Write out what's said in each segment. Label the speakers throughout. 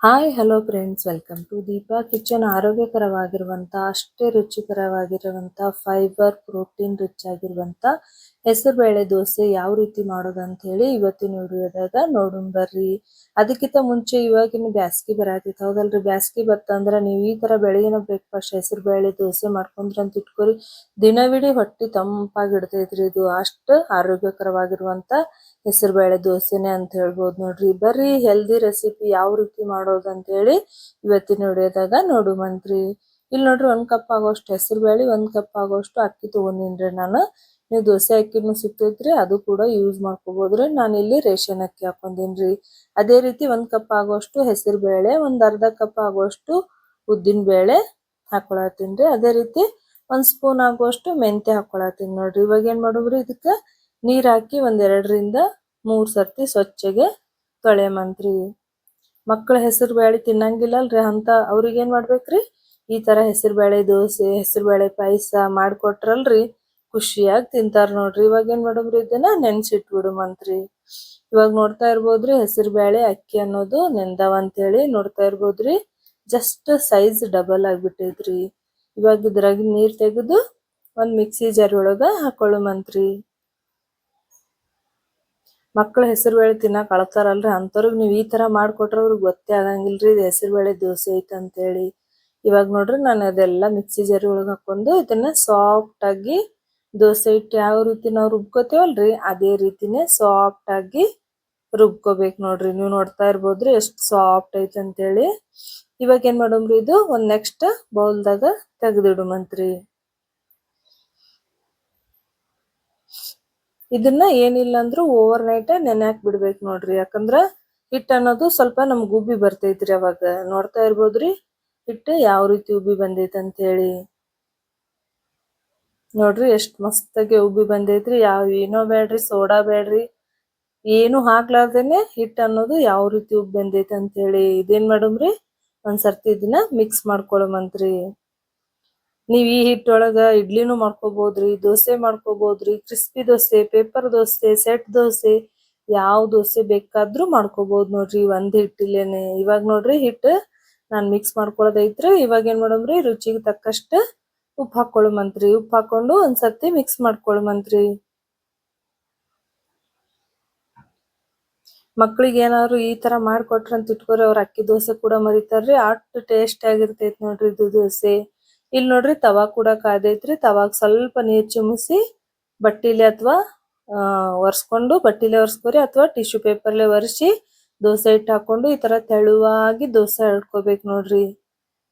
Speaker 1: Hi hello friends, welcome to Deepa kitchen. ಆರೋಗ್ಯಕರವಾಗಿರುವಂಥ ಅಷ್ಟೇ ರುಚಿಕರವಾಗಿರುವಂಥ ಫೈಬರ್ ಪ್ರೋಟೀನ್ ರಿಚ್ ಆಗಿರುವಂಥ ಹೆಸರುಬೇಳೆ ದೋಸೆ ಯಾವ ರೀತಿ ಮಾಡೋದಂತ ಹೇಳಿ ಇವತ್ತಿನ ವಿಡಿಯೋದಾಗ ನೋಡೋಣ ಬರ್ರಿ. ಅದಕ್ಕಿಂತ ಮುಂಚೆ ಇವಾಗಿನ ಬ್ಯಾಸ್ಗಿ ಬರತೈತಿ ಹೌದಲ್ರಿ. ಬ್ಯಾಸ್ಗಿ ಬತ್ತಂದ್ರೆ ನೀವು ಈ ತರ ಬೆಳಗಿನ ಬ್ರೇಕ್ಫಾಸ್ಟ್ ಹೆಸರುಬೇಳೆ ದೋಸೆ ಮಾಡ್ಕೊಂಡ್ರ ಅಂತ ಇಟ್ಕೊರಿ, ದಿನವಿಡೀ ಹೊಟ್ಟೆ ತಂಪಾಗಿಡ್ತೈತ್ರಿ. ಇದು ಅಷ್ಟು ಆರೋಗ್ಯಕರವಾಗಿರುವಂಥ ಹೆಸರುಬೇಳೆ ದೋಸೆನೆ ಅಂತ ಹೇಳ್ಬೋದು ನೋಡ್ರಿ. ಬರ್ರಿ ಹೆಲ್ದಿ ರೆಸಿಪಿ ಯಾವ ರೀತಿ ಮಾಡೋದು ಅಂತ ಹೇಳಿ ಇವತ್ತಿನ ವಿಡಿಯೋದಾಗ ನೋಡುವಂತ್ರಿ. ಇಲ್ಲಿ ನೋಡ್ರಿ 1 ಕಪ್ ಆಗೋಷ್ಟು ಹೆಸರುಬೇಳೆ, 1 ಕಪ್ ಆಗೋಷ್ಟು ಅಕ್ಕಿ ತಗೊಂಡಿನ್ರಿ ನಾನು. ನೀವು ದೋಸೆ ಅಕ್ಕಿನೂ ಸಿಗ್ತೈತ್ರಿ, ಅದು ಕೂಡ ಯೂಸ್ ಮಾಡ್ಕೋಬಹುದ್ರಿ. ನಾನು ಇಲ್ಲಿ ರೇಷನ್ ಅಕ್ಕಿ ಹಾಕೊಂಡಿನ್ರಿ. ಅದೇ ರೀತಿ 1 ಕಪ್ ಆಗೋಷ್ಟು ಹೆಸರುಬೇಳೆ, ಒಂದ್ ಅರ್ಧ ಕಪ್ ಆಗೋಷ್ಟು ಉದ್ದಿನ ಬೇಳೆ ಹಾಕೊಳತ್ತೀನ್ರಿ. ಅದೇ ರೀತಿ 1 ಸ್ಪೂನ್ ಆಗೋಷ್ಟು ಮೆಂತ್ಯ ಹಾಕೊಳತ್ತೀನಿ ನೋಡ್ರಿ. ಇವಾಗ ಏನ್ ಮಾಡೋದ್ರಿ, ಇದಕ್ಕ ನೀರ್ ಹಾಕಿ 2 ರಿಂದ 3 ಸರ್ತಿ ಸ್ವಚ್ಛಗೆ ತೊಳೆಯಮಂತ್ರಿ. ಮಕ್ಕಳ ಹೆಸರುಬೇಳೆ ತಿನ್ನಂಗಿಲ್ಲಲ್ರಿ, ಅಂತ ಅವ್ರಿಗೆ ಏನ್ ಮಾಡ್ಬೇಕ್ರಿ, ಈ ತರ ಹೆಸರುಬೇಳೆ ದೋಸೆ, ಹೆಸರುಬೇಳೆ ಪಾಯಸ ಮಾಡ್ಕೊಟ್ರಲ್ರಿ ಖುಷಿಯಾಗಿ ತಿಂತಾರ ನೋಡ್ರಿ. ಇವಾಗ ಏನ್ ಮಾಡೋದ್ರಿ, ಇದನ್ನ ನೆನ್ಸಿಟ್ಬಿಡುಮಂತ್ರಿ. ಇವಾಗ ನೋಡ್ತಾ ಇರ್ಬೋದ್ರಿ ಹೆಸರುಬೇಳೆ ಅಕ್ಕಿ ಅನ್ನೋದು ನೆಂದವ ಅಂತೇಳಿ ನೋಡ್ತಾ ಇರ್ಬೋದ್ರಿ. ಜಸ್ಟ್ ಸೈಜ್ ಡಬಲ್ ಆಗ್ಬಿಟ್ಟೈತ್ರಿ. ಇವಾಗ ಇದ್ರಾಗ ನೀರ್ ತೆಗೆದು ಒಂದ್ ಮಿಕ್ಸಿ ಜಾರ್ ಒಳಗ ಹಾಕೊಳ್ಳುಮಂತ್ರಿ. ಮಕ್ಕಳು ಹೆಸರುಬೇಳೆ ತಿನ್ನಕ್ ಅಳ್ತಾರಲ್ರಿ, ಅಂತವ್ರಿಗೆ ನೀವು ಈ ತರ ಮಾಡ್ಕೊಟ್ರೆ ಅವ್ರಿಗೆ ಗೊತ್ತೇ ಆಗಂಗಿಲ್ರಿ ಇದು ಹೆಸರುಬೇಳೆ ದೋಸೆ ಐತೆ ಅಂತೇಳಿ. ಇವಾಗ ನೋಡ್ರಿ ನಾನು ಅದೆಲ್ಲ ಮಿಕ್ಸಿ ಜಾರಿ ಒಳಗೆ ಹಾಕೊಂಡು ಇದನ್ನ ಸಾಫ್ಟ್ ಆಗಿ ದೋಸೆ ಹಿಟ್ಟು ಯಾವ ರೀತಿ ನಾವು ರುಬ್ಕೋತೇವಲ್ರಿ ಅದೇ ರೀತಿನೇ ಸಾಫ್ಟ್ ಆಗಿ ರುಬ್ಕೋಬೇಕು ನೋಡ್ರಿ. ನೀವು ನೋಡ್ತಾ ಇರ್ಬೋದ್ರಿ ಎಷ್ಟು ಸಾಫ್ಟ್ ಐತೆ ಅಂತೇಳಿ. ಇವಾಗ ಏನ್ ಮಾಡೋಮ್ರಿ, ಇದು ಒಂದ್ ನೆಕ್ಸ್ಟ್ ಬೌಲ್ದಾಗ ತೆಗೆದಿಡುಮಂತ್ರಿ. ಇದನ್ನ ಏನಿಲ್ಲ ಅಂದ್ರೂ ಓವರ್ ನೈಟ್ ನೆನೆ ಬಿಡ್ಬೇಕು ನೋಡ್ರಿ. ಯಾಕಂದ್ರ ಹಿಟ್ಟು ಅನ್ನೋದು ಸ್ವಲ್ಪ ನಮ್ಗೆ ಉಬ್ಬಿ ಬರ್ತೈತ್ರಿ. ಅವಾಗ ನೋಡ್ತಾ ಇರ್ಬೋದ್ರಿ ಹಿಟ್ಟು ಯಾವ ರೀತಿ ಉಬ್ಬಿ ಬಂದೈತೆ ಅಂತ ಹೇಳಿ. ನೋಡ್ರಿ ಎಷ್ಟು ಮಸ್ತಾಗಿ ಉಬ್ಬಿ ಬಂದೈತ್ರಿ. ಏನೋ ಬೇಡ್ರಿ, ಸೋಡಾ ಬೇಡ್ರಿ, ಏನು ಹಾಕ್ಲಾರ್ದೇನೆ ಹಿಟ್ಟು ಅನ್ನೋದು ಯಾವ ರೀತಿ ಉಬ್ಬಿ ಬಂದೈತೆ ಅಂತ ಹೇಳಿ. ಇದೇನ್ ಮಾಡಮ್ರಿ, ಒಂದ್ಸರ್ತಿ ಇದನ್ನ ಮಿಕ್ಸ್ ಮಾಡ್ಕೊಳಮಂತ್ರಿ. ನೀವ್ ಈ ಹಿಟ್ಟೊಳಗ ಇಡ್ಲಿನೂ ಮಾಡ್ಕೋಬಹುದ್ರಿ, ದೋಸೆ ಮಾಡ್ಕೋಬಹುದ್ರಿ, crispy dosa, paper dosa, set dosa, ಯಾವ ದೋಸೆ ಬೇಕಾದ್ರೂ ಮಾಡ್ಕೋಬಹುದು ನೋಡ್ರಿ ಒಂದ್ ಹಿಟ್ಟಿಲೇನೆ. ಇವಾಗ ನೋಡ್ರಿ ಹಿಟ್ಟು ನಾನ್ ಮಿಕ್ಸ್ ಮಾಡ್ಕೊಳ್ಳೋದೈತ್ರಿ. ಇವಾಗ ಏನ್ ಮಾಡಮ್ರಿ, ರುಚಿಗೆ ತಕ್ಕಷ್ಟ ಉಪ್ಪು ಹಾಕೊಳ್ಳುಮಂತ್ರಿ. ಉಪ್ಪು ಹಾಕೊಂಡು ಒಂದ್ಸತಿ ಮಿಕ್ಸ್ ಮಾಡ್ಕೊಳ್ಳುಮಂತ್ರಿ. ಮಕ್ಳಿಗೆ ಏನಾದ್ರು ಈ ತರ ಮಾಡ್ಕೊಟ್ರ ಅಂತ ಇಟ್ಕೋರಿ, ಅವ್ರ ಅಕ್ಕಿ ದೋಸೆ ಕೂಡ ಮರಿತಾರ್ರಿ. ಅಷ್ಟು ಟೇಸ್ಟ್ ಆಗಿರ್ತೈತಿ ನೋಡ್ರಿ ಇದು ದೋಸೆ. ಇಲ್ಲಿ ನೋಡ್ರಿ ತವಾ ಕೂಡ ಕಾದೈತ್ರಿ. ತವಾಗ ಸ್ವಲ್ಪ ನೀರ್ ಚಿಮ್ಮಿಸಿ ಬಟ್ಟಿಲೆ ಅಥವಾ ಒರೆಸ್ಕೊಂಡು, ಬಟ್ಟಿಲೆ ಒರೆಸ್ಕೋರಿ ಅಥವಾ ಟಿಶ್ಯೂ ಪೇಪರ್ಲೆ ಒರೆಸಿ ದೋಸೆ ಹಿಟ್ಟು ಹಾಕೊಂಡು ಈ ತರ ತೆಳುವಾಗಿ ದೋಸೆ ಹರಡ್ಕೋಬೇಕು ನೋಡ್ರಿ.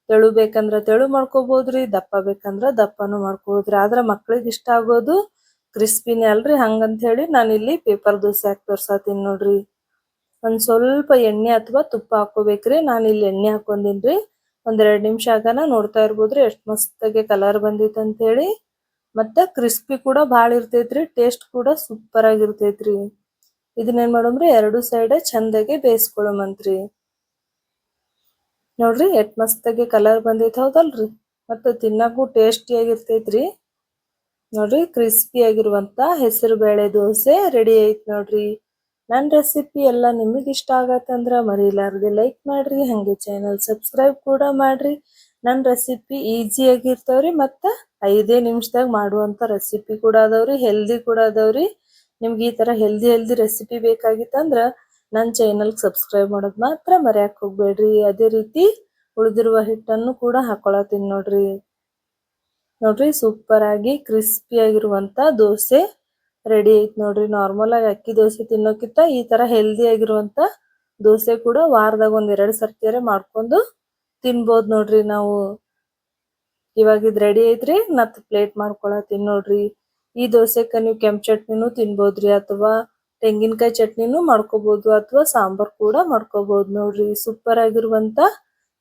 Speaker 1: ತೆಳು ಬೇಕಂದ್ರ ತೆಳು ಮಾಡ್ಕೋಬಹುದ್ರಿ, ದಪ್ಪ ಬೇಕಂದ್ರ ದಪ್ಪನು ಮಾಡ್ಕೋಬಹುದ್ರಿ. ಆದ್ರ ಮಕ್ಳಿಗೆ ಇಷ್ಟ ಆಗೋದು ಕ್ರಿಸ್ಪಿನೇ ಅಲ್ರಿ, ಹಂಗಂತ ಹೇಳಿ ನಾನಿಲ್ಲಿ ಪೇಪರ್ ದೋಸೆ ಹಾಕಿ ತೋರ್ಸಾತೀನಿ ನೋಡ್ರಿ. ಒಂದ್ ಸ್ವಲ್ಪ ಎಣ್ಣೆ ಅಥವಾ ತುಪ್ಪ ಹಾಕೋಬೇಕ್ರಿ. ನಾನು ಇಲ್ಲಿ ಎಣ್ಣೆ ಹಾಕೊಂಡಿನ್ರಿ. 1-2 ನಿಮಿಷ ಆಗನ ನೋಡ್ತಾ ಇರ್ಬೋದ್ರಿ ಎಷ್ಟು ಮಸ್ತಾಗಿ ಕಲರ್ ಬಂದೈತೆ ಅಂತ ಹೇಳಿ. ಮತ್ತೆ ಕ್ರಿಸ್ಪಿ ಕೂಡ ಭಾಳ ಇರ್ತೈತ್ರಿ, ಟೇಸ್ಟ್ ಕೂಡ ಸೂಪರ್ ಆಗಿರ್ತೈತ್ರಿ. ಇದನ್ನೇನ್ ಮಾಡೋಮ್ರಿ, 2 ಸೈಡ್ ಚಂದಾಗಿ ಬೇಯಿಸ್ಕೊಳ್ಳೋಮಂತ್ರಿ. ನೋಡ್ರಿ ಎಷ್ಟ್ ಮಸ್ತಾಗಿ ಕಲರ್ ಬಂದೈತೆ ಹೌದಲ್ರಿ. ಮತ್ತೆ ತಿನ್ನಕ್ಕೂ ಟೇಸ್ಟಿ ಆಗಿರ್ತೈತ್ರಿ. ನೋಡ್ರಿ ಕ್ರಿಸ್ಪಿ ಆಗಿರುವಂತ ಹೆಸರು ಬೇಳೆ ದೋಸೆ ರೆಡಿ ಐತ್ ನೋಡ್ರಿ. ನನ್ನ ರೆಸಿಪಿ ಎಲ್ಲ ನಿಮಗೆ ಇಷ್ಟ ಆಗತ್ತಂದ್ರ ಮರಿಲಾರ್ದೆ ಲೈಕ್ ಮಾಡ್ರಿ, ಹಂಗೆ ಚಾನಲ್ ಸಬ್ಸ್ಕ್ರೈಬ್ ಕೂಡ ಮಾಡ್ರಿ. ನನ್ನ ರೆಸಿಪಿ ಈಜಿ ಆಗಿರ್ತಾವ್ರಿ, ಮತ್ತ 5 ನಿಮಿಷದಾಗ ಮಾಡುವಂತ ರೆಸಿಪಿ ಕೂಡ ಅದಾವ್ರಿ, ಹೆಲ್ದಿ ಕೂಡ ಅದಾವ್ರಿ. ನಿಮ್ಗೆ ಈ ತರ ಹೆಲ್ದಿ ರೆಸಿಪಿ ಬೇಕಾಗಿತ್ತಂದ್ರ ನನ್ನ ಚಾನಲ್ ಸಬ್ಸ್ಕ್ರೈಬ್ ಮಾಡೋದ್ ಮಾತ್ರ ಮರ್ಯಾಕ್ ಹೋಗ್ಬೇಡ್ರಿ. ಅದೇ ರೀತಿ ಉಳಿದಿರುವ ಹಿಟ್ಟನ್ನು ಕೂಡ ಹಾಕೊಳತೀನಿ ನೋಡ್ರಿ. ನೋಡ್ರಿ ಸೂಪರ್ ಆಗಿ ಕ್ರಿಸ್ಪಿ ಆಗಿರುವಂತ ದೋಸೆ ರೆಡಿ ಐತ್ ನೋಡ್ರಿ. ನಾರ್ಮಲ್ ಆಗಿ ಅಕ್ಕಿ ದೋಸೆ ತಿನ್ನೋಕ್ಕಿಂತ ಈ ತರ ಹೆಲ್ದಿ ಆಗಿರುವಂತ ದೋಸೆ ಕೂಡ ವಾರದಾಗ 1-2 ಸರ್ತಿಯರೆ ಮಾಡ್ಕೊಂಡು ತಿನ್ಬೋದು ನೋಡ್ರಿ ನಾವು. ಇವಾಗ ಇದು ರೆಡಿ ಐತ್ರಿ, ಮತ್ ಪ್ಲೇಟ್ ಮಾಡ್ಕೊಳತೀನಿ ನೋಡ್ರಿ. ಈ ದೋಸೆಕ್ಕ ನೀವು ಕೆಂಪು ಚಟ್ನಿನೂ ತಿನ್ಬೋದ್ರಿ, ಅಥವಾ ತೆಂಗಿನಕಾಯಿ ಚಟ್ನಿನೂ ಮಾಡ್ಕೋಬಹುದು, ಅಥವಾ ಸಾಂಬಾರ್ ಕೂಡ ಮಾಡ್ಕೋಬಹುದು ನೋಡ್ರಿ. ಸೂಪರ್ ಆಗಿರುವಂತ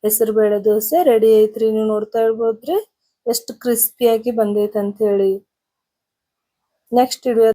Speaker 1: ಹೆಸರುಬೇಳೆ ದೋಸೆ ರೆಡಿ ಐತ್ರಿ. ನೀವು ನೋಡ್ತಾ ಇರ್ಬೋದ್ರಿ ಎಷ್ಟು ಕ್ರಿಸ್ಪಿಯಾಗಿ ಬಂದೈತೆ ಅಂತ ಹೇಳಿ. Next video